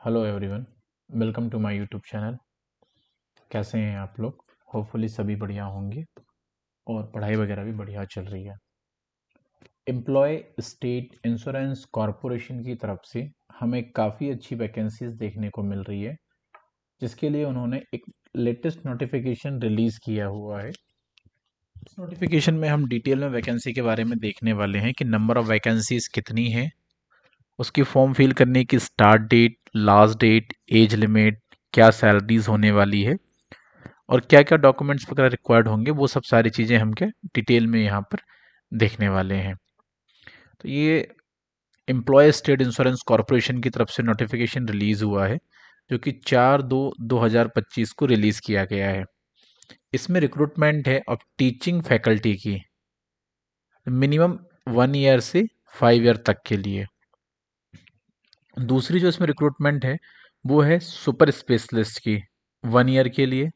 Hello everyone, welcome to my YouTube channel. कैसे हैं आप लोग? होपफुली सभी बढ़िया होंगे और पढ़ाई वगैरह भी बढ़िया चल रही है। एम्प्लॉय स्टेट इंश्योरेंस कॉरपोरेशन की तरफ से हमें काफ़ी अच्छी वैकेंसीज देखने को मिल रही है, जिसके लिए उन्होंने एक लेटेस्ट नोटिफिकेशन रिलीज़ किया हुआ है। इस नोटिफिकेशन में हम डिटेल में वैकेंसी के बारे में देखने वाले हैं कि नंबर ऑफ़ वैकेंसीज कितनी है, उसकी फॉर्म फिल करने की start date, last date, age limit, क्या सैलरीज होने वाली है और क्या क्या डॉक्यूमेंट्स वगैरह रिक्वायर्ड होंगे, वो सब सारी चीज़ें हम क्या डिटेल में यहाँ पर देखने वाले हैं। तो ये एम्प्लॉय स्टेट इंश्योरेंस कॉरपोरेशन की तरफ से नोटिफिकेशन रिलीज़ हुआ है, जो कि 4/2/2025 को रिलीज़ किया गया है। इसमें रिक्रूटमेंट है ऑफ टीचिंग फैकल्टी की, मिनिमम 1 ईयर से 5 ईयर तक के लिए। दूसरी जो इसमें रिक्रूटमेंट है वो है सुपर स्पेशलिस्ट की, 1 ईयर के लिए।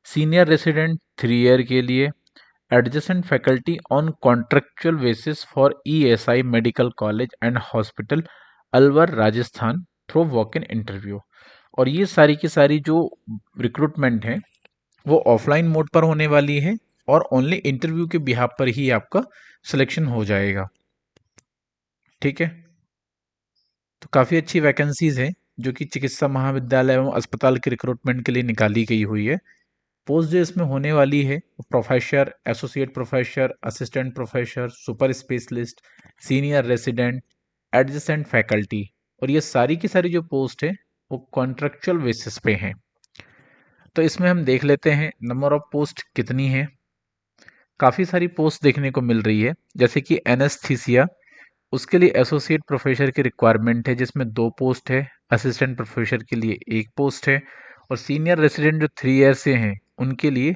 सीनियर रेसिडेंट 3 ईयर के लिए। Adjacent faculty on contractual basis for ESI medical college and hospital, Alwar Rajasthan, through walk in interview. और ये सारी की सारी जो रिक्रूटमेंट है वो ऑफलाइन मोड पर होने वाली है और ओनली इंटरव्यू के बिहाफ पर ही आपका सिलेक्शन हो जाएगा। ठीक है, तो काफ़ी अच्छी वैकेंसीज हैं जो कि चिकित्सा महाविद्यालय एवं अस्पताल के रिक्रूटमेंट के लिए निकाली गई हुई है। पोस्ट जो इसमें होने वाली है professor, associate professor, assistant professor, super specialist, senior resident, adjacent faculty, और ये सारी की सारी जो पोस्ट है वो कॉन्ट्रेक्चुअल बेसिस पे हैं। तो इसमें हम देख लेते हैं नंबर ऑफ पोस्ट कितनी है। काफ़ी सारी पोस्ट देखने को मिल रही है, जैसे कि एनेस्थीसिया, उसके लिए एसोसिएट प्रोफेसर की रिक्वायरमेंट है जिसमें 2 पोस्ट है। असिस्टेंट प्रोफेसर के लिए 1 पोस्ट है। और सीनियर रेसिडेंट जो 3 ईयर से हैं उनके लिए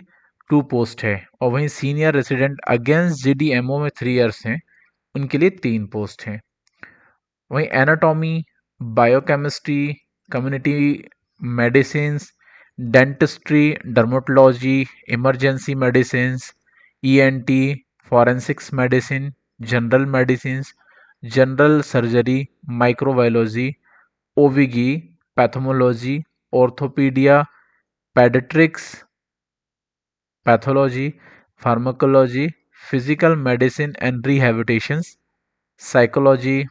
2 पोस्ट है। और वहीं सीनियर रेसिडेंट अगेंस्ट जीडीएमओ में 3 ईयर्स हैं, उनके लिए 3 पोस्ट हैं। वहीं anatomy, biochemistry, community medicine, dentistry, dermatology, emergency medicine, ENT, forensics medicine, general medicine, general surgery, microbiology, ओविगी, ophthalmology, orthopaedics, paediatrics, pathology, pharmacology, physical medicine and rehabilitation, psychology,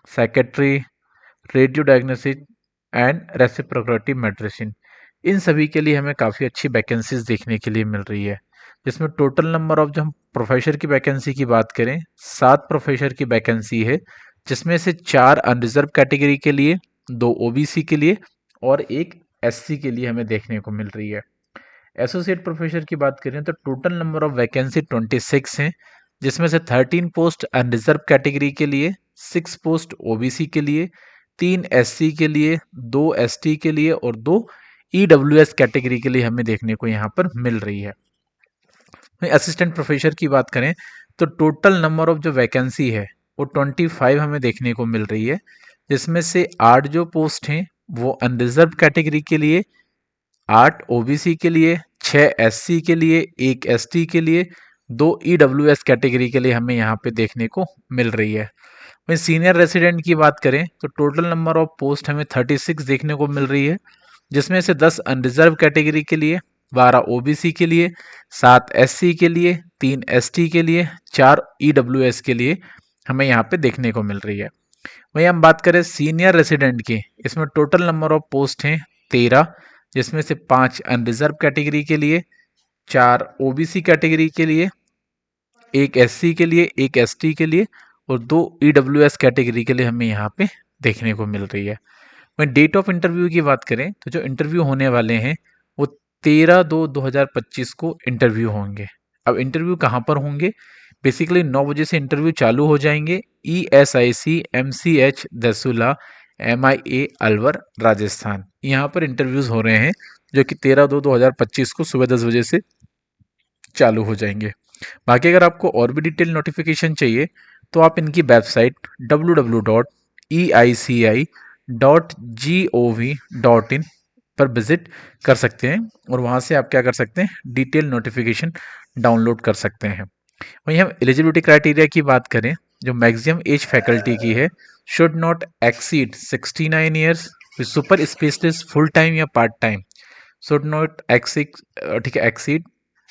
psychiatry, radio diagnosis and respiratory medicine. इन सभी के लिए हमें काफ़ी अच्छी vacancies देखने के लिए मिल रही है, जिसमें टोटल नंबर ऑफ, जब हम प्रोफेसर की वैकेंसी की बात करें, 7 प्रोफेसर की वैकेंसी है, जिसमें से 4 अनरिजर्व कैटेगरी के लिए, 2 ओबीसी के लिए और 1 एससी के लिए हमें देखने को मिल रही है। एसोसिएट प्रोफेसर की बात करें तो टोटल नंबर ऑफ वैकेंसी 26 हैं, जिसमें से 13 पोस्ट अनरिजर्व कैटेगरी के लिए, 6 पोस्ट ओबीसी के लिए, 3 एससी के लिए, 2 एसटी के लिए और 2 ईडब्ल्यूएस कैटेगरी के लिए हमें देखने को यहाँ पर मिल रही है। असिस्टेंट प्रोफेसर की बात करें तो टोटल नंबर ऑफ जो वैकेंसी है वो 25 हमें देखने को मिल रही है, जिसमें से 8 जो पोस्ट हैं वो अनरिजर्व कैटेगरी के लिए, 8 ओबीसी के लिए, 6 एससी के लिए, 1 एसटी के लिए, 2 ईडब्ल्यूएस कैटेगरी के लिए हमें यहाँ पे देखने को मिल रही है। वहीं सीनियर रेसिडेंट की बात करें तो टोटल नंबर ऑफ पोस्ट हमें 36 देखने को मिल रही है, जिसमें से 10 अनरिजर्व कैटेगरी के लिए, 12 ओबीसी के लिए, 7 एससी के लिए, 3 एसटी के लिए, 4 ईडब्ल्यूएस के लिए हमें यहाँ पे देखने को मिल रही है। वहीं हम बात करें सीनियर रेसिडेंट की, इसमें टोटल नंबर ऑफ पोस्ट हैं 13, जिसमें से 5 अनरिजर्व कैटेगरी के लिए, 4 ओबीसी कैटेगरी के लिए, 1 एससी के लिए, 1 एसटी के लिए और 2 ईडब्ल्यूएस कैटेगरी के लिए हमें यहाँ पे देखने को मिल रही है। वहीं डेट ऑफ इंटरव्यू की बात करें तो जो इंटरव्यू होने वाले हैं वो 13/2/2025 को इंटरव्यू होंगे। अब इंटरव्यू कहाँ पर होंगे? बेसिकली 9 बजे से इंटरव्यू चालू हो जाएंगे, ESIC MCH दसूला MIA Alwar Rajasthan, यहाँ पर इंटरव्यूज हो रहे हैं, जो कि 13/2/2025 को सुबह 10 बजे से चालू हो जाएंगे। बाकी अगर आपको और भी डिटेल नोटिफिकेशन चाहिए तो आप इनकी वेबसाइट www.eici.gov.in पर विजिट कर सकते हैं और वहाँ से आप क्या कर सकते हैं, डिटेल नोटिफिकेशन डाउनलोड कर सकते हैं। वहीं हम एलिजिबिलिटी क्राइटेरिया की बात करें जो मैक्सिमम एज फैकल्टी की है should not exceed 69 years, super specialist full time या part time should not exceed, ठीक है, एक्सीड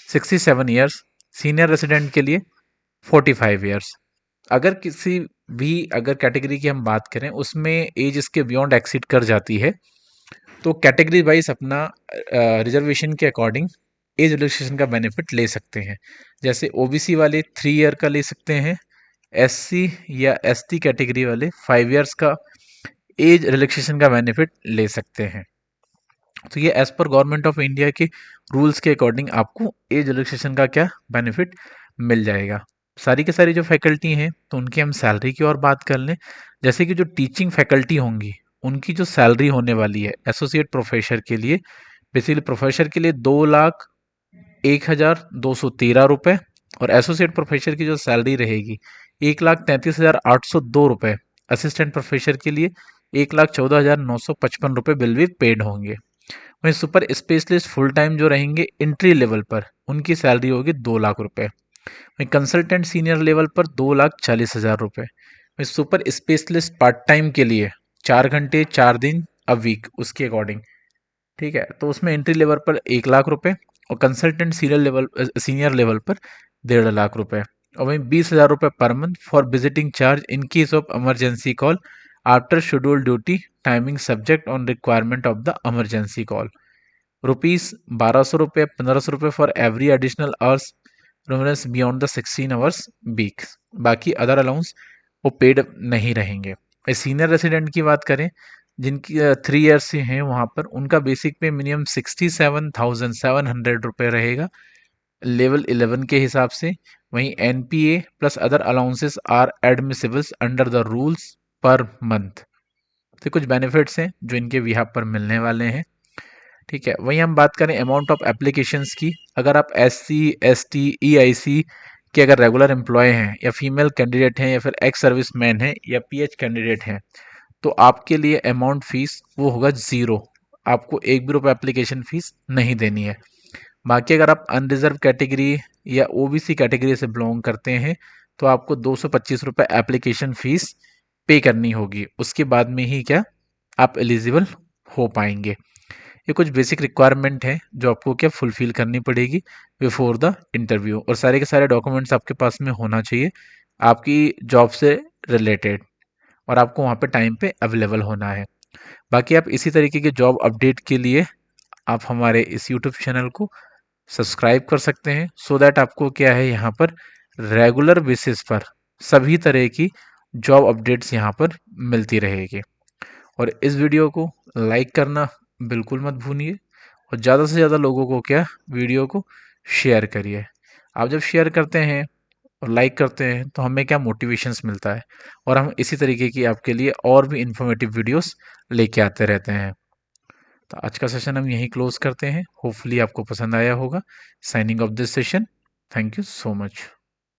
67 ईयर्स, सीनियर रेसिडेंट के लिए 45 ईयर्स। अगर किसी भी अगर कैटेगरी की हम बात करें उसमें एज इसके बियॉन्ड एक्सीड कर जाती है तो कैटेगरी वाइज अपना रिजर्वेशन के अकॉर्डिंग एज रिलैक्सेशन का बेनिफिट ले सकते हैं। जैसे ओबीसी वाले 3 ईयर का ले सकते हैं, एससी या एसटी कैटेगरी वाले 5 ईयर्स का एज रिलैक्सेशन का बेनिफिट ले सकते हैं। तो ये एज पर गवर्नमेंट ऑफ इंडिया के रूल्स के अकॉर्डिंग आपको एज रिलैक्सेशन का क्या बेनिफिट मिल जाएगा। सारी की सारी जो फैकल्टी हैं तो उनकी हम सैलरी की और बात कर लें। जैसे कि जो टीचिंग फैकल्टी होंगी उनकी जो सैलरी होने वाली है एसोसिएट प्रोफेसर के लिए, बेसिकली प्रोफेसर के लिए 2,01,213 रुपये, और एसोसिएट प्रोफेसर की जो सैलरी रहेगी 1,33,802 रुपये। असिस्टेंट प्रोफेसर के लिए 1,14,955 रुपये बिल भी पेड होंगे। वहीं सुपर स्पेशलिस्ट फुल टाइम जो रहेंगे इंट्री लेवल पर उनकी सैलरी होगी 2 लाख रुपए। वहीं कंसल्टेंट सीनियर लेवल पर 2,40,000 रुपए। वहीं सुपर स्पेशलिस्ट पार्ट टाइम के लिए 4 घंटे 4 दिन अ वीक उसके अकॉर्डिंग, ठीक है, तो उसमें एंट्री लेवल पर 1 लाख रुपए और कंसल्टेंट सीनियर लेवल पर 1.5 लाख रुपए। और वहीं 20,000 रुपए पर month for visiting charge in case of emergency call after schedule duty timing subject on requirement of the emergency call. ₹1200, ₹1500 for every additional hours reference beyond the 16 hours week. बाकी other allowance वो paid नहीं रहेंगे। Senior resident की बात करें जिनकी 3 years से हैं वहाँ पर उनका बेसिक पे मिनिमम 67,700 रुपये रहेगा लेवल 11 के हिसाब से। वहीं NPA plus other allowances are admissibles under the rules per month. तो कुछ बेनिफिट्स हैं जो इनके बिहाफ पर मिलने वाले हैं, ठीक है। वहीं हम बात करें अमाउंट ऑफ एप्लीकेशंस की, अगर आप एससी एसटी ईआईसी के अगर रेगुलर एम्प्लॉय हैं या फीमेल कैंडिडेट हैं या फिर एक्स सर्विस मैन हैं या पीएच कैंडिडेट हैं तो आपके लिए अमाउंट फीस वो होगा ज़ीरो। आपको एक भी रुपये एप्लीकेशन फीस नहीं देनी है। बाकी अगर आप अनरिजर्व कैटेगरी या ओबीसी कैटेगरी से बिलोंग करते हैं तो आपको 225 रुपये एप्लीकेशन फीस पे करनी होगी, उसके बाद में ही क्या आप एलिजिबल हो पाएंगे। ये कुछ बेसिक रिक्वायरमेंट है जो आपको क्या फुलफिल करनी पड़ेगी बिफोर द इंटरव्यू, और सारे के सारे डॉक्यूमेंट्स आपके पास में होना चाहिए आपकी जॉब से रिलेटेड, और आपको वहाँ पे टाइम पे अवेलेबल होना है। बाकी आप इसी तरीके के जॉब अपडेट के लिए आप हमारे इस यूट्यूब चैनल को सब्सक्राइब कर सकते हैं सो दैट आपको क्या है यहाँ पर रेगुलर बेसिस पर सभी तरह की जॉब अपडेट्स यहाँ पर मिलती रहेगी। और इस वीडियो को लाइक करना बिल्कुल मत भूलिए और ज़्यादा से ज़्यादा लोगों को क्या वीडियो को शेयर करिए। आप जब शेयर करते हैं और लाइक करते हैं तो हमें क्या मोटिवेशंस मिलता है और हम इसी तरीके की आपके लिए और भी इंफॉर्मेटिव वीडियोस लेके आते रहते हैं। तो आज का सेशन हम यहीं क्लोज करते हैं। होपफुली आपको पसंद आया होगा। Signing off this session. Thank you so much.